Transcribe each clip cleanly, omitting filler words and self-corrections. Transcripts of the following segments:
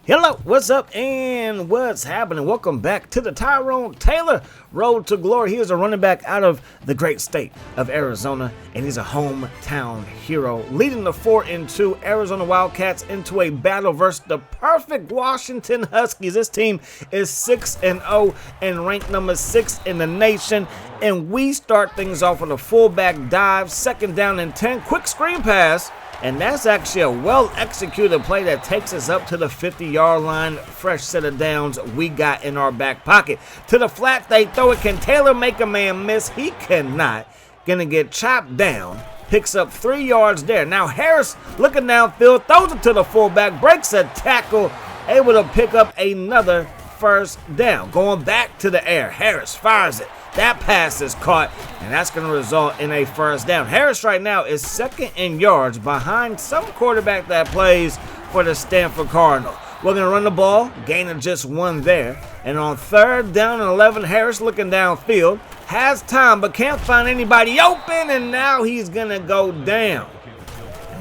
Hello, what's up and what's happening? Welcome back to the Tyrone Taylor Road to Glory. He is a running back out of the great state of Arizona, and he's a hometown hero, leading the 4-2 Arizona Wildcats into a battle versus the perfect Washington Huskies. This team is 6-0 and ranked number 6 in the nation, and we start things off with a fullback dive, 2nd down and 10, quick screen pass. And that's actually a well-executed play that takes us up to the 50-yard line. Fresh set of downs we got in our back pocket. To the flat, they throw it. Can Taylor make a man miss? He cannot. Gonna get chopped down. Picks up 3 yards there. Now Harris looking downfield, throws it to the fullback, breaks a tackle, able to pick up another first down. Going back to the air, Harris fires it. That pass is caught, and that's going to result in a first down. Harris right now is 2nd in yards behind some quarterback that plays for the Stanford Cardinal. We're going to run the ball, gain of just 1 there. And on 3rd down and 11, Harris looking downfield, has time but can't find anybody open, and now he's going to go down.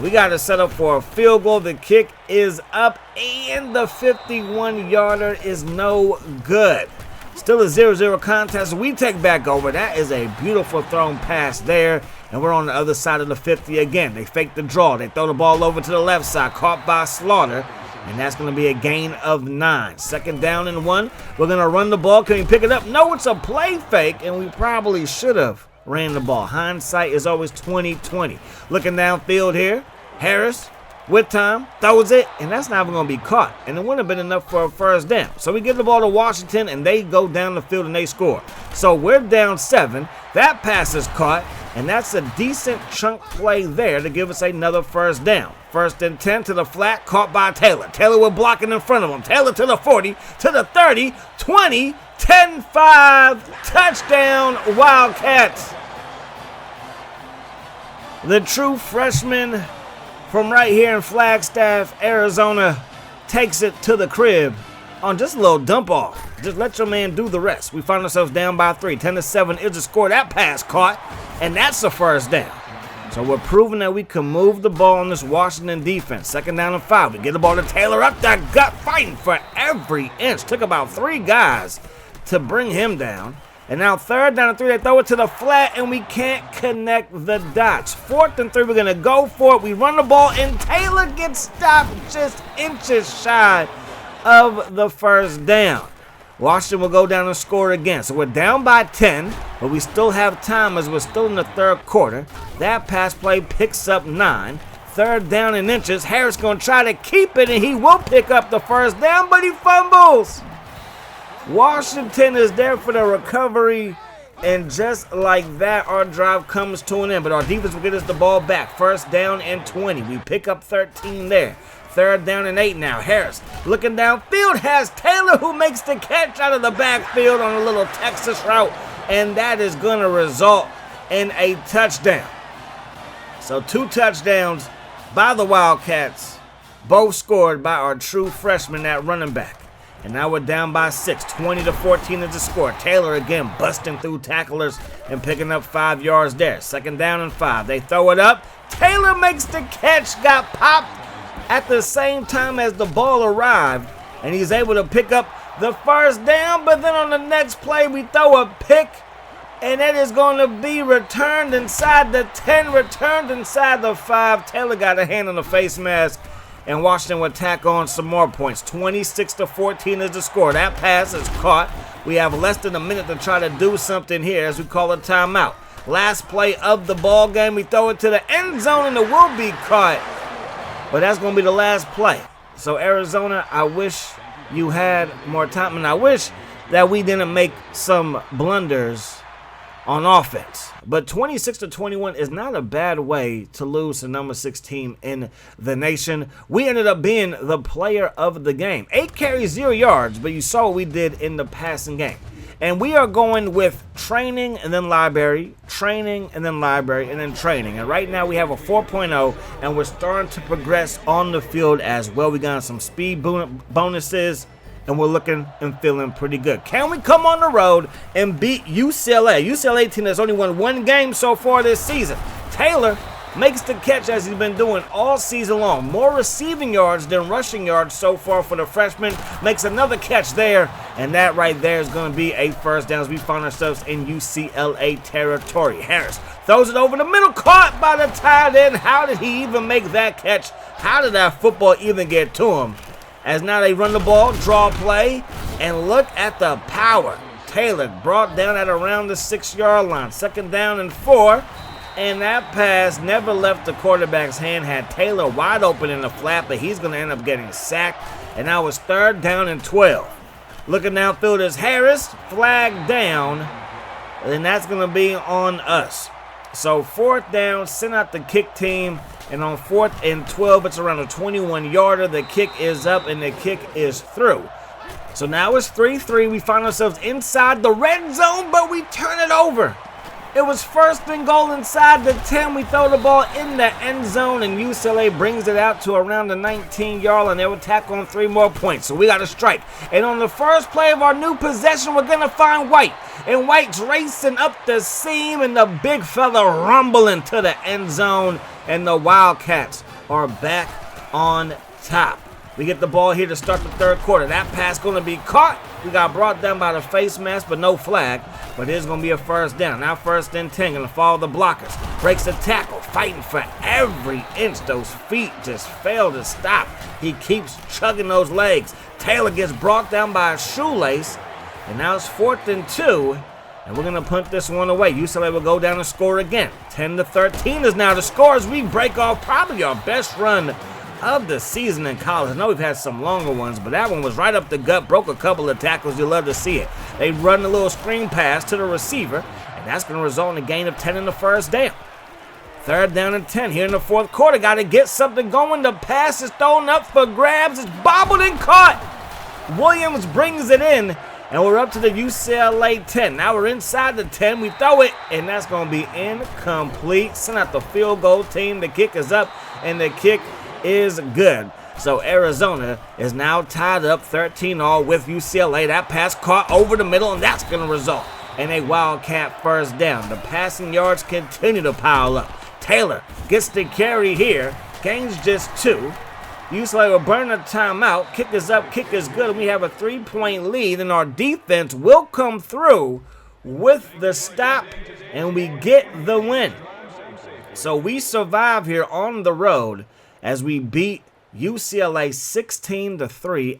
We got to set up for a field goal. The kick is up, and the 51-yarder is no good. Still a 0-0 contest. We take back over. That is a beautiful thrown pass there. And we're on the other side of the 50 again. They fake the draw. They throw the ball over to the left side. Caught by Slaughter. And that's going to be a gain of 9. 2nd down and 1. We're going to run the ball. Can we pick it up? No, it's a play fake. And we probably should have ran the ball. Hindsight is always 20/20. Looking downfield here. Harris. With time, throws it, and that's not even going to be caught. And it wouldn't have been enough for a first down. So we give the ball to Washington, and they go down the field and they score. So we're down 7. That pass is caught, and that's a decent chunk play there to give us another first down. 1st and 10 to the flat, caught by Taylor. Taylor was blocking in front of him. Taylor to the 40, to the 30, 20, 10-5, touchdown Wildcats. The true freshman from right here in Flagstaff, Arizona, takes it to the crib on just a little dump off. Just let your man do the rest. We find ourselves down by 3. 10-7 is the score. That pass caught, and that's the first down. So we're proving that we can move the ball on this Washington defense. 2nd down and 5. We get the ball to Taylor up the gut, fighting for every inch. Took about 3 guys to bring him down. And now 3rd down and 3, they throw it to the flat, and we can't connect the dots. 4th and 3, we're going to go for it. We run the ball, and Taylor gets stopped just inches shy of the first down. Washington will go down and score again. So we're down by 10, but we still have time as we're still in the 3rd quarter. That pass play picks up 9. 3rd down and inches. Harris going to try to keep it, and he will pick up the first down, but he fumbles. Washington is there for the recovery, and just like that, our drive comes to an end. But our defense will get us the ball back. 1st down and 20. We pick up 13 there. 3rd down and 8 now. Harris looking downfield, has Taylor, who makes the catch out of the backfield on a little Texas route, and that is going to result in a touchdown. So 2 touchdowns by the Wildcats, both scored by our true freshman at running back. And now we're down by 6. 20-14 is the score. Taylor again busting through tacklers and picking up 5 yards there. 2nd down and 5. They throw it up. Taylor makes the catch. Got popped at the same time as the ball arrived. And he's able to pick up the first down. But then on the next play, we throw a pick. And it is going to be returned inside the 10. Returned inside the 5. Taylor got a hand on the face mask. And Washington will tack on some more points. 26-14 is the score. That pass is caught. We have less than a minute to try to do something here as we call a timeout. Last play of the ball game. We throw it to the end zone, and it will be caught. But that's going to be the last play. So Arizona, I wish you had more time, and I wish that we didn't make some blunders on offense. But 26-21 is not a bad way to lose to number 6 team in the nation. We ended up being the player of the game. 8 carries, 0 yards, but you saw what we did in the passing game. And we are going with training and then library, training and then library, and then training. And right now we have a 4.0, and we're starting to progress on the field as well. We got some speed bonuses, and we're looking and feeling pretty good. Can we come on the road and beat UCLA? UCLA team that's only won 1 game so far this season. Taylor makes the catch as he's been doing all season long. More receiving yards than rushing yards so far for the freshman. Makes another catch there, and that right there is going to be a first down as we find ourselves in UCLA territory. Harris throws it over the middle, caught by the tight end. How did he even make that catch? How did that football even get to him? As now they run the ball, draw play, and look at the power. Taylor brought down at around the 6-yard line. 2nd down and 4. And that pass never left the quarterback's hand. Had Taylor wide open in the flat, but he's going to end up getting sacked. And now it's 3rd down and 12. Looking downfield is Harris, flagged down. And that's going to be on us. So 4th down, send out the kick team. And on 4th and 12, it's around a 21-yarder. The kick is up and the kick is through. So now it's 3-3. We find ourselves inside the red zone, but we turn it over. It was 1st and goal inside the 10. We throw the ball in the end zone, and UCLA brings it out to around the 19-yard line. They will tack on 3 more points, so we got a strike. And on the first play of our new possession, we're going to find White. And White's racing up the seam, and the big fella rumbling to the end zone, and the Wildcats are back on top. We get the ball here to start the 3rd quarter. That pass going to be caught. We got brought down by the face mask, but no flag. But it's going to be a first down. Now 1st and 10, going to follow the blockers. Breaks the tackle, fighting for every inch. Those feet just fail to stop. He keeps chugging those legs. Taylor gets brought down by a shoelace. And now it's 4th and 2. And we're going to punt this one away. UCLA will go down and score again. 10-13 is now the score as we break off probably our best run of the season in college. I know we've had some longer ones, but that one was right up the gut, broke a couple of tackles. You'll love to see it. They run a little screen pass to the receiver, and that's going to result in a gain of 10 in the first down. 3rd down and 10 here in the 4th quarter. Got to get something going. The pass is thrown up for grabs. It's bobbled and caught. Williams brings it in, and we're up to the UCLA 10. Now we're inside the 10. We throw it, and that's going to be incomplete. Send out the field goal team. The kick is up, and the kick is good. So Arizona is now tied up 13-all with UCLA. That pass caught over the middle, and that's going to result in a Wildcat first down. The passing yards continue to pile up. Taylor gets the carry here, gains just 2. UCLA will burn a timeout. Kick is up, kick is good, and we have a 3-point lead, and our defense will come through with the stop, and we get the win. So we survive here on the road as we beat UCLA 16-13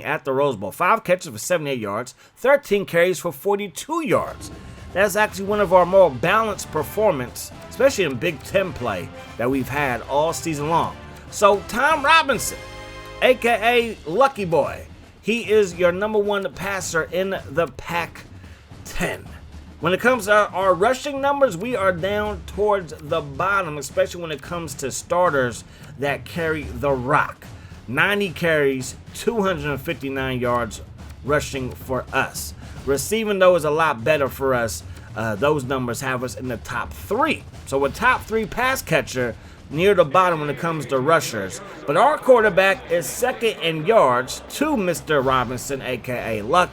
at the Rose Bowl. 5 catches for 78 yards, 13 carries for 42 yards. That's actually one of our more balanced performances, especially in Big Ten play, that we've had all season long. So Tom Robinson, a.k.a. Lucky Boy, he is your #1 passer in the Pac-10. When it comes to our rushing numbers, we are down towards the bottom, especially when it comes to starters that carry the rock. 90 carries, 259 yards rushing for us. Receiving, though, is a lot better for us. Those numbers have us in the top 3. So a top 3 pass catcher near the bottom when it comes to rushers. But our quarterback is 2nd in yards to Mr. Robinson, a.k.a. Luck,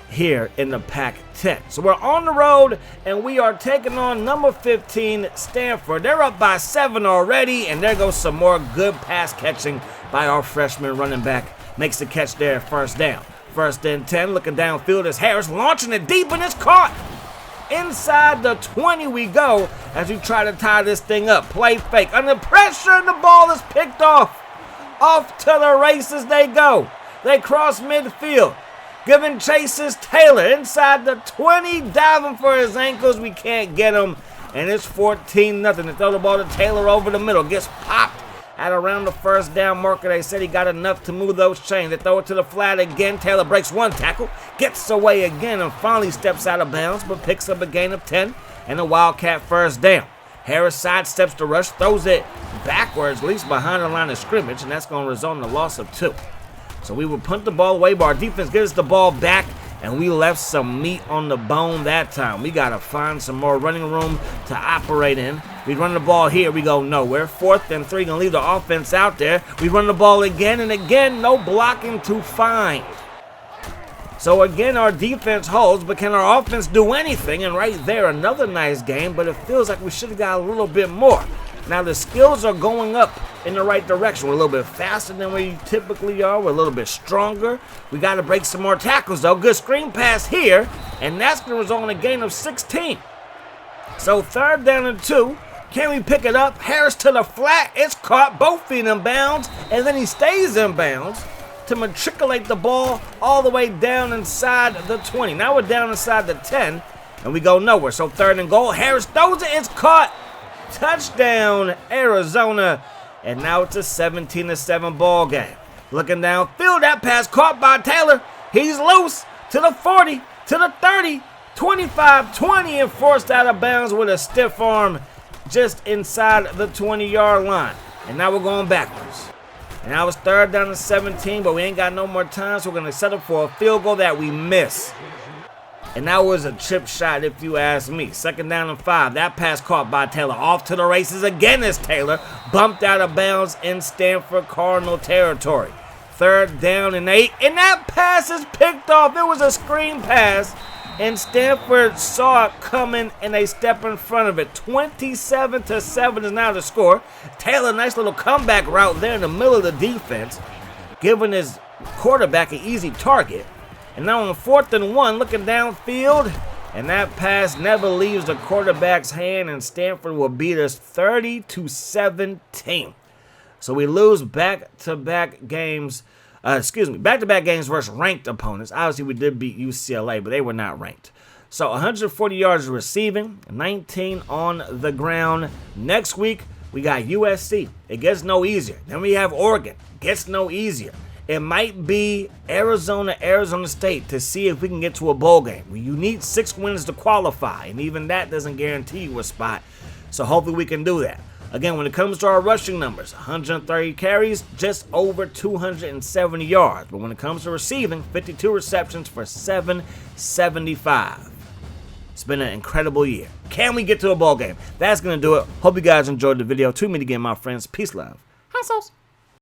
here in the Pac-10. So we're on the road, and we are taking on number 15, Stanford. They're up by 7 already, and there goes some more good pass catching by our freshman running back. Makes the catch there at first down. 1st and 10, looking downfield is Harris, launching it deep, and it's caught. Inside the 20 we go as we try to tie this thing up. Play fake. Under pressure, and the ball is picked off. Off to the races they go. They cross midfield. Giving chases Taylor inside the 20, diving for his ankles. We can't get him, and it's 14-0. They throw the ball to Taylor over the middle. Gets popped at around the first down marker. They said he got enough to move those chains. They throw it to the flat again. Taylor breaks 1 tackle, gets away again, and finally steps out of bounds, but picks up a gain of 10 and a Wildcat first down. Harris sidesteps the rush, throws it backwards, at least behind the line of scrimmage, and that's going to result in a loss of 2. So we will punt the ball away, but our defense gives us the ball back, and we left some meat on the bone that time. We got to find some more running room to operate in. We run the ball here. We go nowhere. 4th and 3, going to leave the offense out there. We run the ball again and again. No blocking to find. So again, our defense holds, but can our offense do anything? And right there, another nice game, but it feels like we should have got a little bit more. Now the skills are going up in the right direction. We're a little bit faster than we typically are. We're a little bit stronger. We got to break some more tackles though. Good screen pass here, and that's going to result in a gain of 16. So 3rd down and 2. Can we pick it up? Harris to the flat. It's caught. Both feet in bounds, and then he stays in bounds to matriculate the ball all the way down inside the 20. Now we're down inside the 10, and we go nowhere. So 3rd and goal. Harris throws it. It's caught. Touchdown, Arizona. And now it's a 17-7 ball game. Looking downfield, that pass caught by Taylor. He's loose to the 40, to the 30, 25, 20, and forced out of bounds with a stiff arm just inside the 20-yard line. And now we're going backwards. And now it's 3rd down and 17, but we ain't got no more time, so we're going to set up for a field goal that we miss. And that was a chip shot if you ask me. 2nd down and 5. That pass caught by Taylor. Off to the races again is Taylor. Bumped out of bounds in Stanford Cardinal territory. 3rd down and 8. And that pass is picked off. It was a screen pass. And Stanford saw it coming and they step in front of it. 27-7 is now the score. Taylor, nice little comeback route there in the middle of the defense, giving his quarterback an easy target. And now on 4th and 1, looking downfield, and that pass never leaves the quarterback's hand, and Stanford will beat us 30-17. So we lose back-to-back games versus ranked opponents. Obviously, we did beat UCLA, but they were not ranked. So 140 yards receiving, 19 on the ground. Next week, we got USC. It gets no easier. Then we have Oregon. Gets no easier. It might be Arizona State to see if we can get to a bowl game. You need 6 wins to qualify, and even that doesn't guarantee you a spot. So hopefully we can do that. Again, when it comes to our rushing numbers, 130 carries, just over 270 yards. But when it comes to receiving, 52 receptions for 775. It's been an incredible year. Can we get to a bowl game? That's going to do it. Hope you guys enjoyed the video. Tune me again, my friends. Peace, love. Hi, sauce.